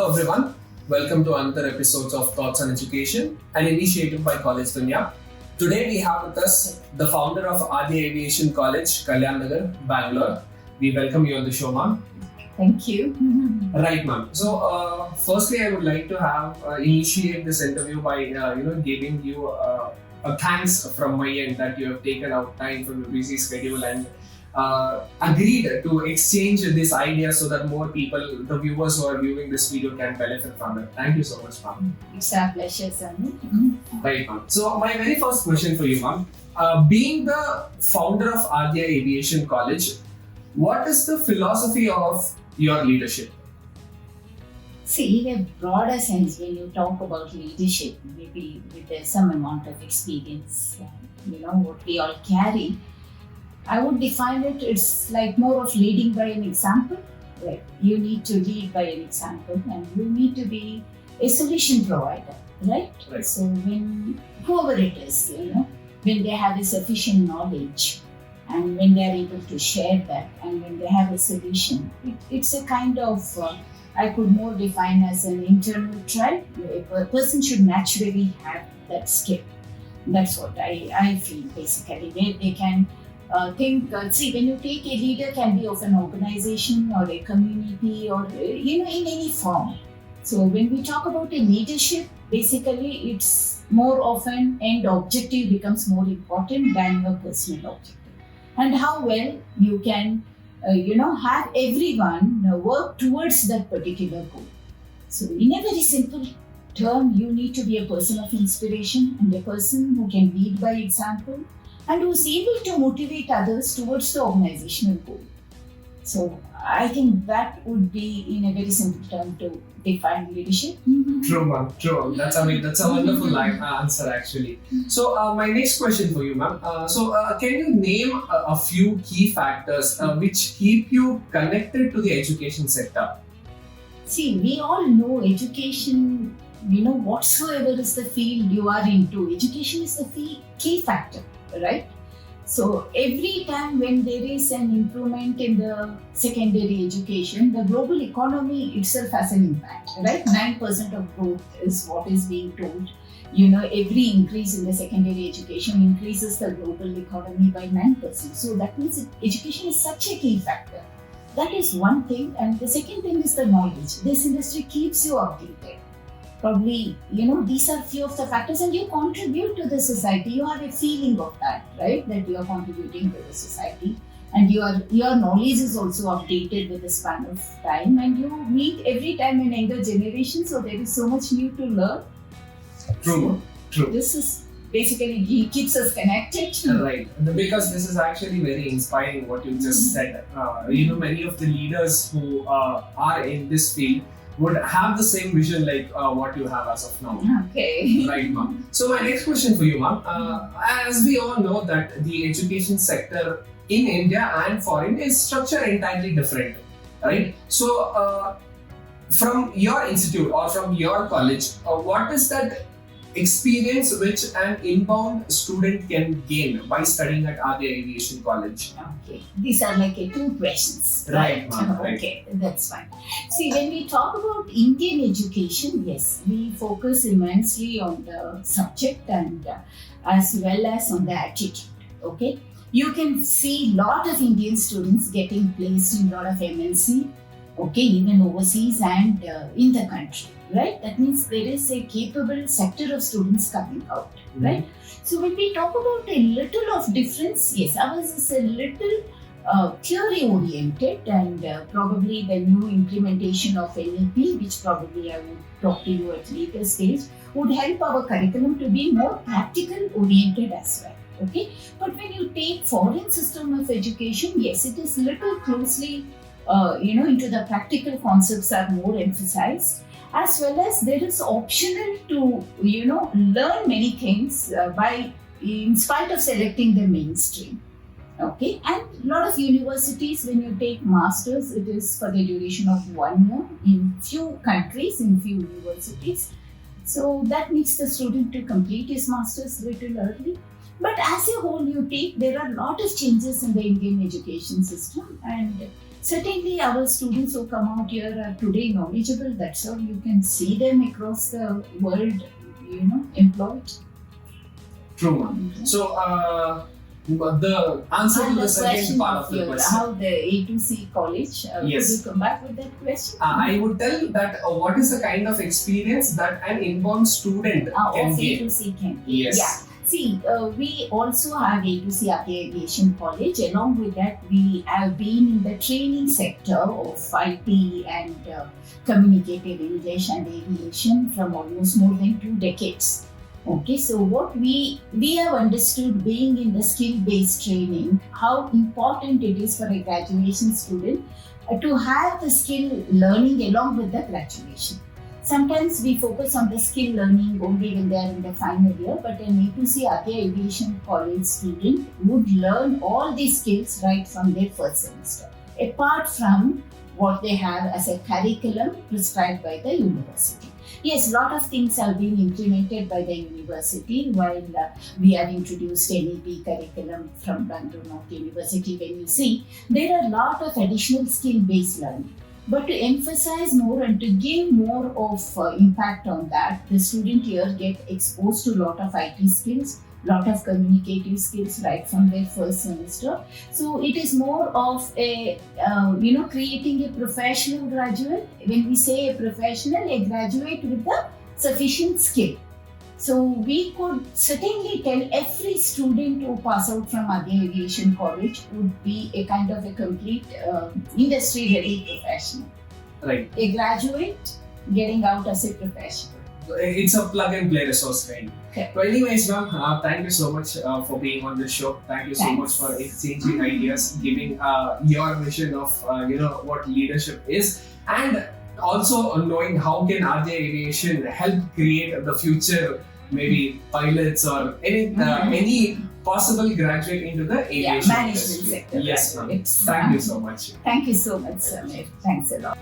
Hello everyone, welcome to another episode of Thoughts on Education, an initiative by College Dunya. Today we have with us the founder of Aadya Aviation College, Kalyan Nagar, Bangalore. We welcome you on the show, ma'am. Thank you. Right, ma'am. So, firstly, I would like to have initiate this interview by giving you a thanks from my end that you have taken out time from your busy schedule and agreed to exchange this idea so that more people, the viewers who are viewing this video, can benefit from it. Thank you so much, ma'am. It's our pleasure, Sunny. Right, ma'am. So, my very first question for you, ma'am. Being the founder of Aadya Aviation College, what is the philosophy of your leadership? See, in a broader sense, when you talk about leadership, maybe with some amount of experience, what we all carry, I would define it, it's like more of leading by an example. Like you need to lead by an example and you need to be a solution provider, right? So when whoever it is, when they have a sufficient knowledge and when they are able to share that and when they have a solution, it's a kind of, I could more define as an internal tribe. A person should naturally have that skill. That's what I feel basically, where they can see, when you take a leader, can be of an organization or a community or in any form. So when we talk about a leadership, basically it's more of an end objective becomes more important than your personal objective, and how well you can have everyone work towards that particular goal. So in a very simple term, you need to be a person of inspiration and a person who can lead by example and who is able to motivate others towards the organizational goal. So I think that would be, in a very simple term, to define leadership. True, ma'am. True. That's a wonderful answer, actually. So my next question for you, ma'am. Can you name a few key factors which keep you connected to the education sector? See, we all know education. Whatsoever is the field you are into, education is the key factor. Right? So every time when there is an improvement in the secondary education, the global economy itself has an impact, right? 9% of growth is what is being told. Every increase in the secondary education increases the global economy by 9%. So that means education is such a key factor. That is one thing. And the second thing is the knowledge. This industry keeps you updated. Probably, these are few of the factors, and you contribute to the society. You have a feeling of that, right? That you are contributing to the society, and your knowledge is also updated with the span of time, and you meet every time an younger generation. So there is so much new to learn. True. This is basically keeps us connected. Right, because this is actually very inspiring what you just said. Many of the leaders who are in this field would have the same vision like what you have as of now. Okay. Right, ma'am. So my next question for you, ma'am. As we all know that the education sector in India and foreign is structured entirely different, right? So from your institute or from your college, what is that experience which an inbound student can gain by studying at Aadya Aviation College? Okay, these are like two questions. Right, ma'am. Okay, that's fine. See, when we talk about Indian education, yes, we focus immensely on the subject and as well as on the attitude. Okay, you can see a lot of Indian students getting placed in a lot of MNC, okay, even overseas and in the country. Right? That means there is a capable sector of students coming out, right? So when we talk about a little of difference, yes, ours is a little theory oriented, and probably the new implementation of NLP, which probably I would talk to you at later stage, would help our curriculum to be more practical oriented as well. Okay, but when you take foreign system of education, yes, it is little closely, into the practical concepts are more emphasized. As well as there is optional to, learn many things in spite of selecting the mainstream. Okay, and a lot of universities, when you take masters, it is for the duration of 1 year in few countries, in few universities. So that makes the student to complete his masters little early. But as a whole, there are a lot of changes in the Indian education system, and Certainly, our students who come out here are today knowledgeable. That's how you can see them across the world, employed. True, ma'am. So, the answer to the second part of the question. How the A2C college, Yes. could you come back with that question? I would tell that what is the kind of experience that an inbound student can Of gain. A2C can. Yes. Yeah. See, we also have A2C Aadya Aviation College. Along with that, we have been in the training sector of IT and communicative English and aviation from almost more than 2 decades. Okay, so what we have understood, being in the skill-based training, how important it is for a graduation student to have the skill learning along with the graduation. Sometimes we focus on the skill learning only when they are in the final year, but an A2C Aadya Aviation College student would learn all these skills right from their first semester, apart from what they have as a curriculum prescribed by the university. Yes, a lot of things have been implemented by the university while we have introduced NEP curriculum from Bangalore North University. When you see, there are a lot of additional skill-based learning. But to emphasize more and to give more of impact on that, the student here get exposed to a lot of IT skills, lot of communicative skills right from their first semester. So it is more of a, creating a professional graduate. When we say a professional, a graduate with a sufficient skill. So we could certainly tell every student who pass out from Aadya Aviation College would be a kind of a complete industry-ready professional. Right. A graduate getting out as a professional. It's a plug and play resource kind. Okay. So anyways, ma'am, thank you so much for being on the show. Thank you so Thanks. much for exchanging ideas, giving your vision of what leadership is, and also knowing how can Aadya Aviation help create the future, maybe pilots or any possible graduate into the aviation management industry. sector. Yes, ma'am. It's, Thank you so much. Thank you so much, Samir. Thanks a lot.